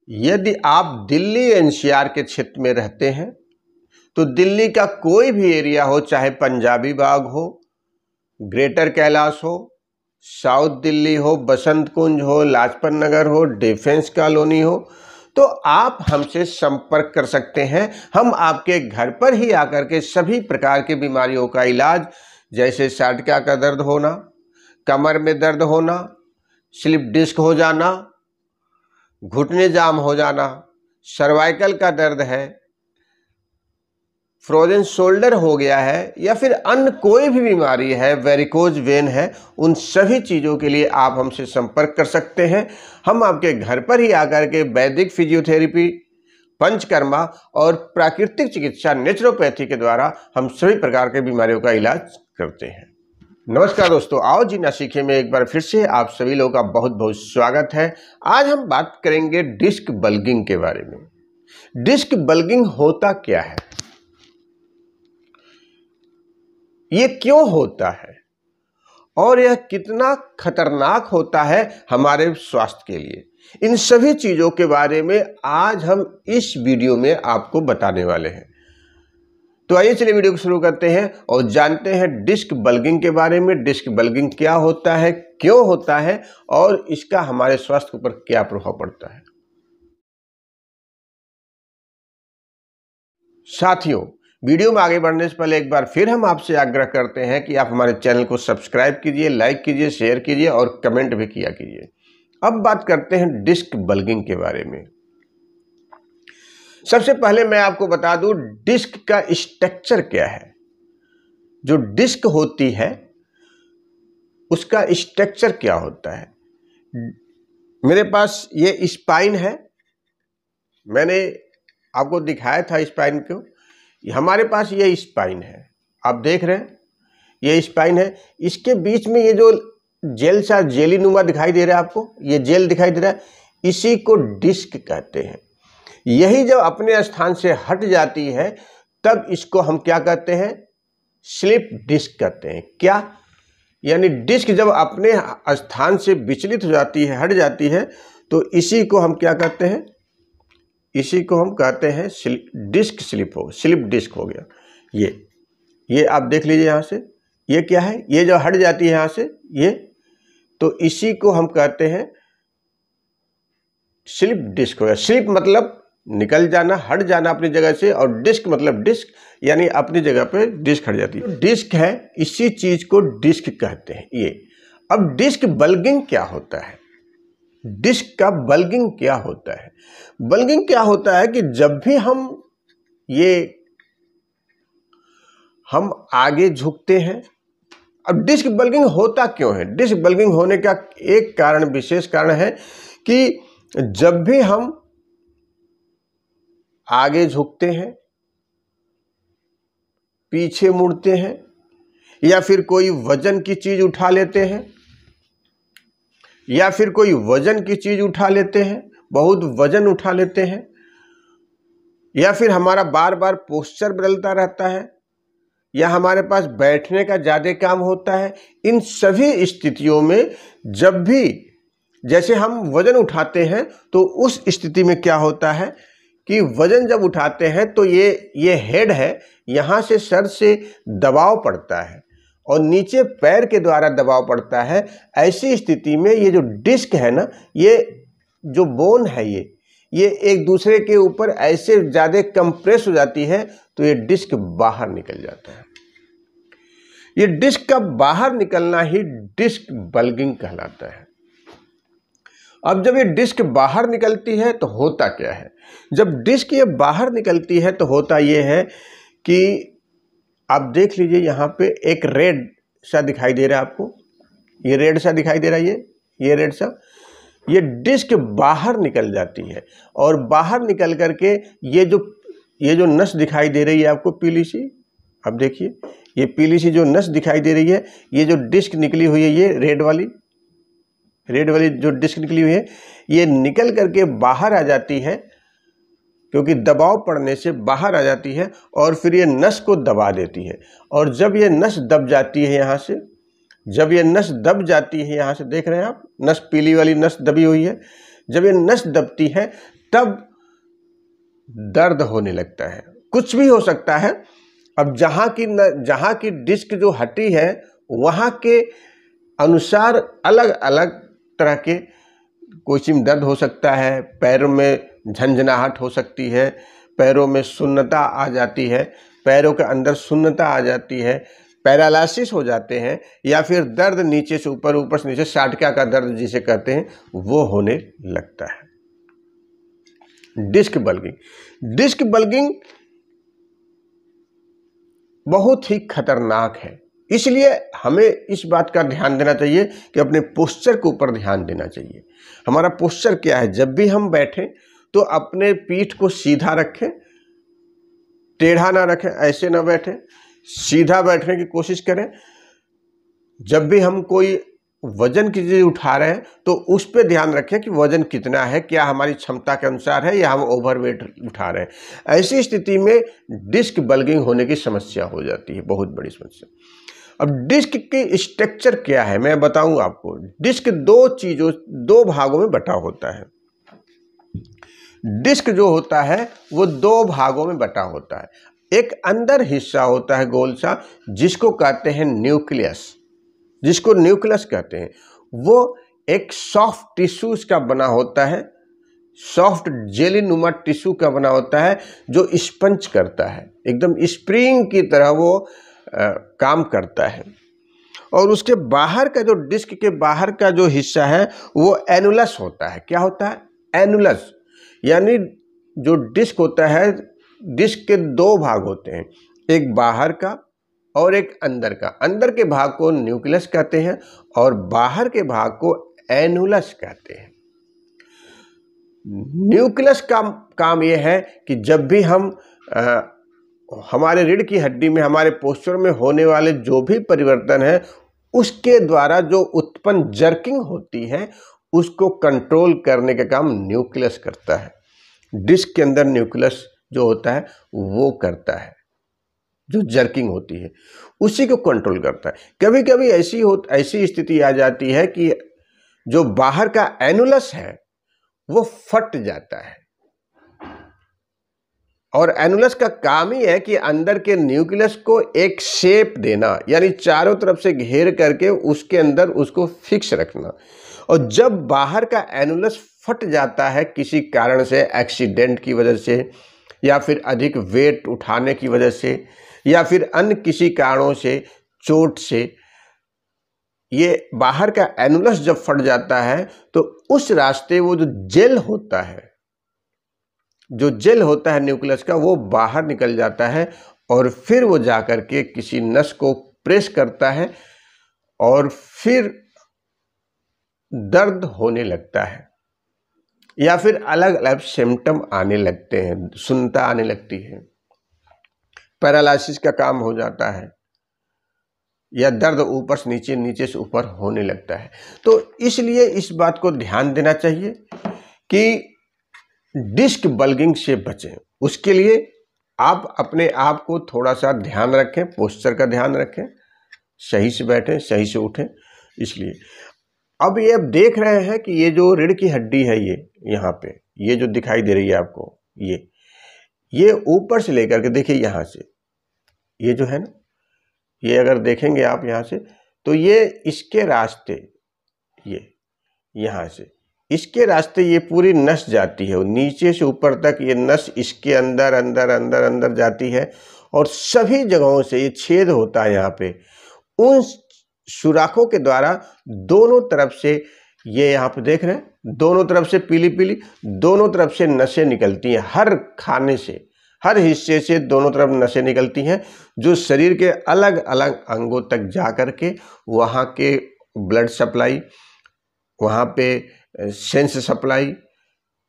यदि आप दिल्ली एनसीआर के क्षेत्र में रहते हैं तो दिल्ली का कोई भी एरिया हो, चाहे पंजाबी बाग हो, ग्रेटर कैलाश हो, साउथ दिल्ली हो, बसंत कुंज हो, लाजपत नगर हो, डिफेंस कॉलोनी हो, तो आप हमसे संपर्क कर सकते हैं। हम आपके घर पर ही आकर के सभी प्रकार की बीमारियों का इलाज, जैसे साइटिका का दर्द होना, कमर में दर्द होना, स्लिप डिस्क हो जाना, घुटने जाम हो जाना, सर्वाइकल का दर्द है, फ्रोजन शोल्डर हो गया है, या फिर अन्य कोई भी बीमारी है, वेरिकोज वेन है, उन सभी चीज़ों के लिए आप हमसे संपर्क कर सकते हैं। हम आपके घर पर ही आकर के वैदिक फिजियोथेरेपी, पंचकर्मा और प्राकृतिक चिकित्सा नेचुरोपैथी के द्वारा हम सभी प्रकार के बीमारियों का इलाज करते हैं। नमस्कार दोस्तों, आओ जी ना सीखे में एक बार फिर से आप सभी लोगों का बहुत बहुत स्वागत है। आज हम बात करेंगे डिस्क बल्गिंग के बारे में। डिस्क बल्गिंग होता क्या है, ये क्यों होता है और यह कितना खतरनाक होता है हमारे स्वास्थ्य के लिए, इन सभी चीज़ों के बारे में आज हम इस वीडियो में आपको बताने वाले हैं। तो आइए चलिए वीडियो को शुरू करते हैं और जानते हैं डिस्क बल्गिंग के बारे में। डिस्क बल्गिंग क्या होता है, क्यों होता है और इसका हमारे स्वास्थ्य पर क्या प्रभाव पड़ता है। साथियों, वीडियो में आगे बढ़ने से पहले एक बार फिर हम आपसे आग्रह करते हैं कि आप हमारे चैनल को सब्सक्राइब कीजिए, लाइक कीजिए, शेयर कीजिए और कमेंट भी किया कीजिए। अब बात करते हैं डिस्क बल्गिंग के बारे में। सबसे पहले मैं आपको बता दूं डिस्क का स्ट्रक्चर क्या है। जो डिस्क होती है उसका स्ट्रक्चर क्या होता है। मेरे पास ये स्पाइन है, मैंने आपको दिखाया था स्पाइन को। हमारे पास ये स्पाइन है, आप देख रहे हैं ये स्पाइन है। इसके बीच में ये जो जेल सा जेली नुमा दिखाई दे रहा है आपको, ये जेल दिखाई दे रहा है, इसी को डिस्क कहते हैं। यही जब अपने स्थान से हट जाती है तब इसको हम क्या कहते हैं, स्लिप डिस्क कहते हैं। क्या यानी डिस्क जब अपने स्थान से विचलित हो जाती है, हट जाती है, तो इसी को हम क्या कहते हैं, इसी को हम कहते हैं डिस्क स्लिप हो, स्लिप डिस्क हो गया। ये आप देख लीजिए यहाँ से, ये क्या है, ये जो हट जाती है यहाँ से ये, तो इसी को हम कहते हैं स्लिप डिस्क हो गया। स्लिप मतलब निकल जाना, हट जाना अपनी जगह से, और डिस्क मतलब डिस्क यानी अपनी जगह पे डिस्क हट जाती है। डिस्क है, इसी चीज को डिस्क कहते हैं ये। अब डिस्क बल्गिंग क्या होता है, डिस्क का बल्गिंग क्या होता है। बल्गिंग क्या होता है कि जब भी हम आगे झुकते हैं। अब डिस्क बल्गिंग होता क्यों है, डिस्क बल्गिंग होने का एक कारण, विशेष कारण है कि जब भी हम आगे झुकते हैं, पीछे मुड़ते हैं, या फिर कोई वजन की चीज उठा लेते हैं, या फिर कोई वजन की चीज उठा लेते हैं, बहुत वजन उठा लेते हैं, या फिर हमारा बार बार पोस्चर बदलता रहता है, या हमारे पास बैठने का ज्यादा काम होता है। इन सभी स्थितियों में जब भी जैसे हम वजन उठाते हैं तो उस स्थिति में क्या होता है कि वजन जब उठाते हैं तो ये हेड है, यहाँ से सर से दबाव पड़ता है और नीचे पैर के द्वारा दबाव पड़ता है। ऐसी स्थिति में ये जो डिस्क है ना, ये जो बोन है ये एक दूसरे के ऊपर ऐसे ज़्यादा कंप्रेस हो जाती है तो ये डिस्क बाहर निकल जाता है। ये डिस्क का बाहर निकलना ही डिस्क बल्गिंग कहलाता है। अब जब ये डिस्क बाहर निकलती है तो होता क्या है, जब डिस्क ये बाहर निकलती है तो होता ये है कि आप देख लीजिए यहाँ पे एक रेड सा दिखाई दे रहा है आपको, ये रेड सा दिखाई दे रहा है, ये रेड सा, ये डिस्क बाहर निकल जाती है। और बाहर निकल करके ये जो नस दिखाई दे रही है आपको पीली सी, अब देखिए ये पीली सी जो नस दिखाई दे रही है, ये जो डिस्क निकली हुई है, ये रेड वाली जो डिस्क निकली हुई है, ये निकल करके बाहर आ जाती है, क्योंकि दबाव पड़ने से बाहर आ जाती है और फिर ये नस को दबा देती है। और जब ये नस दब जाती है यहाँ से, जब ये नस दब जाती है यहाँ से, देख रहे हैं आप, नस पीली वाली नस दबी हुई है, जब ये नस दबती है तब दर्द होने लगता है। कुछ भी हो सकता है। अब जहाँ की डिस्क जो हटी है वहाँ के अनुसार अलग अलग तरह के कोई में दर्द हो सकता है, पैरों में झंझनाहट हो सकती है, पैरों में सुन्नता आ जाती है, पैरों के अंदर सुन्नता आ जाती है, पैरालिसिस हो जाते हैं, या फिर दर्द नीचे से ऊपर, ऊपर से नीचे साटका का दर्द जिसे कहते हैं वो होने लगता है। डिस्क बल्गिंग बहुत ही खतरनाक है, इसलिए हमें इस बात का ध्यान देना चाहिए कि अपने पोस्चर के ऊपर ध्यान देना चाहिए। हमारा पोस्चर क्या है? जब भी हम बैठें तो अपने पीठ को सीधा रखें, टेढ़ा ना रखें, ऐसे ना बैठें, सीधा बैठने की कोशिश करें। जब भी हम कोई वजन की चीज उठा रहे हैं तो उस पर ध्यान रखें कि वजन कितना है, क्या हमारी क्षमता के अनुसार है या हम ओवरवेट उठा रहे हैं। ऐसी स्थिति में डिस्क बल्गिंग होने की समस्या हो जाती है, बहुत बड़ी समस्या। अब डिस्क की स्ट्रक्चर क्या है मैं बताऊं आपको। डिस्क दो भागों में बटा होता है। डिस्क जो होता है वो दो भागों में बटा होता है। एक अंदर हिस्सा होता है गोल सा, जिसको कहते हैं न्यूक्लियस, जिसको न्यूक्लियस कहते हैं। वो एक सॉफ्ट टिश्यूज का बना होता है, सॉफ्ट जेली नुमा टिश्यू का बना होता है, जो स्पंज करता है, एकदम स्प्रिंग की तरह वो काम करता है। और उसके बाहर का जो डिस्क के बाहर का जो हिस्सा है वो एनुलस होता है। क्या होता है? एनुलस। यानी जो डिस्क होता है, डिस्क के दो भाग होते हैं, एक बाहर का और एक अंदर का। अंदर के भाग को न्यूक्लियस कहते हैं और बाहर के भाग को एनुलस कहते हैं। न्यूक्लियस का काम यह है कि जब भी हम हमारे रीढ़ की हड्डी में, हमारे पोस्चर में होने वाले जो भी परिवर्तन है, उसके द्वारा जो उत्पन्न जर्किंग होती है उसको कंट्रोल करने का काम न्यूक्लियस करता है। डिस्क के अंदर न्यूक्लियस जो होता है वो करता है, जो जर्किंग होती है उसी को कंट्रोल करता है। कभी कभी ऐसी स्थिति आ जाती है कि जो बाहर का एनुलस है वो फट जाता है, और एनुलस का काम ही है कि अंदर के न्यूक्लियस को एक शेप देना, यानी चारों तरफ से घेर करके उसके अंदर उसको फिक्स रखना। और जब बाहर का एनुलस फट जाता है किसी कारण से, एक्सीडेंट की वजह से या फिर अधिक वेट उठाने की वजह से या फिर अन्य किसी कारणों से, चोट से, ये बाहर का एनुलस जब फट जाता है तो उस रास्ते वो जो जेल होता है, जो जेल होता है न्यूक्लियस का, वो बाहर निकल जाता है और फिर वो जाकर के किसी नस को प्रेस करता है और फिर दर्द होने लगता है, या फिर अलग अलग सिम्टम आने लगते हैं, सुन्नता आने लगती है, पैरालिसिस का काम हो जाता है, या दर्द ऊपर से नीचे, नीचे से ऊपर होने लगता है। तो इसलिए इस बात को ध्यान देना चाहिए कि डिस्क बल्गिंग से बचें। उसके लिए आप अपने आप को थोड़ा सा ध्यान रखें, पोस्चर का ध्यान रखें, सही से बैठें, सही से उठें। इसलिए अब ये आप देख रहे हैं कि ये जो रीढ़ की हड्डी है, ये यहाँ पे ये जो दिखाई दे रही है आपको, ये ऊपर से लेकर के देखिए, यहाँ से ये जो है ना, ये अगर देखेंगे आप यहाँ से तो ये इसके रास्ते, ये यहाँ से इसके रास्ते ये पूरी नस जाती है, नीचे से ऊपर तक ये नस इसके अंदर अंदर अंदर अंदर जाती है और सभी जगहों से ये छेद होता है। यहाँ पे उन सुराखों के द्वारा दोनों तरफ से, ये यहाँ पे देख रहे हैं, दोनों तरफ से पीली पीली, दोनों तरफ से नसें निकलती हैं। हर खाने से, हर हिस्से से दोनों तरफ नसें निकलती हैं, जो शरीर के अलग अलग अंगों तक जा कर के वहाँ के ब्लड सप्लाई, वहाँ पे सेंस सप्लाई,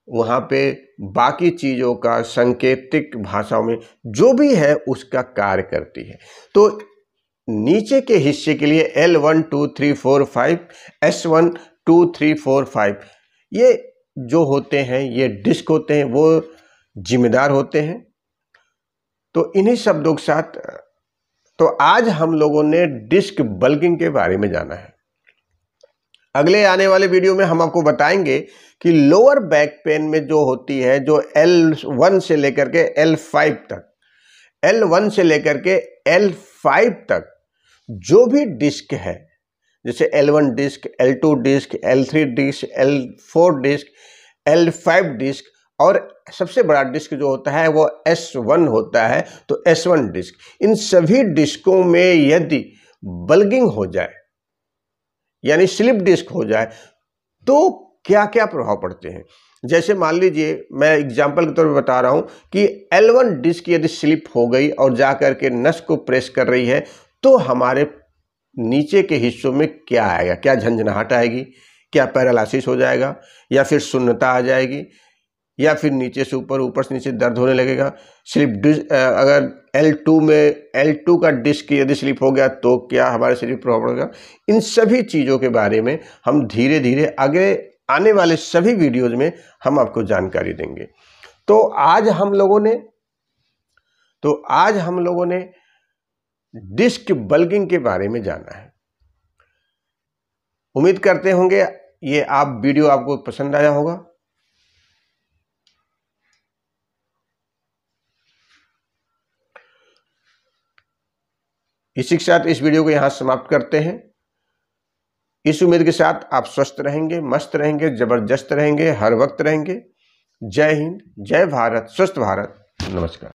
वहाँ पे बाकी चीज़ों का सांकेतिक भाषाओं में जो भी है उसका कार्य करती है। तो नीचे के हिस्से के लिए L1 2 3 4 5, S1 2 3 4 5 ये जो होते हैं, ये डिस्क होते हैं, वो जिम्मेदार होते हैं। तो इन्हीं शब्दों के साथ तो आज हम लोगों ने डिस्क बल्गिंग के बारे में जाना है। अगले आने वाले वीडियो में हम आपको बताएंगे कि लोअर बैक पेन में जो होती है, जो L1 से लेकर के L5 तक, L1 से लेकर के L5 तक जो भी डिस्क है, जैसे L1 disc, L2 disc, L3 disc, L4 disc, L5 disc, और सबसे बड़ा डिस्क जो होता है वो S1 होता है, तो S1 डिस्क, इन सभी डिस्कों में यदि बल्गिंग हो जाए यानी स्लिप डिस्क हो जाए तो क्या क्या प्रभाव पड़ते हैं। जैसे मान लीजिए, मैं एग्जांपल के तौर पे बता रहा हूं कि L1 डिस्क यदि स्लिप हो गई और जाकर के नस को प्रेस कर रही है तो हमारे नीचे के हिस्सों में क्या आएगा, क्या झंझनाहट आएगी, क्या पैरालिसिस हो जाएगा, या फिर शून्यता आ जाएगी, या फिर नीचे से ऊपर, ऊपर से नीचे दर्द होने लगेगा। स्लिप डिस्क अगर L2 में L2 का डिस्क यदि स्लिप हो गया तो क्या हमारे शरीर पर प्रभाव पड़ेगा। इन सभी चीज़ों के बारे में हम धीरे धीरे आगे आने वाले सभी वीडियोज में हम आपको जानकारी देंगे। तो आज हम लोगों ने डिस्क बल्गिंग के बारे में जाना है। उम्मीद करते होंगे ये वीडियो आपको पसंद आया होगा। इसी के साथ इस वीडियो को यहाँ समाप्त करते हैं। इस उम्मीद के साथ आप स्वस्थ रहेंगे, मस्त रहेंगे, जबरदस्त रहेंगे, हर वक्त रहेंगे। जय हिंद, जय भारत, स्वस्थ भारत, नमस्कार।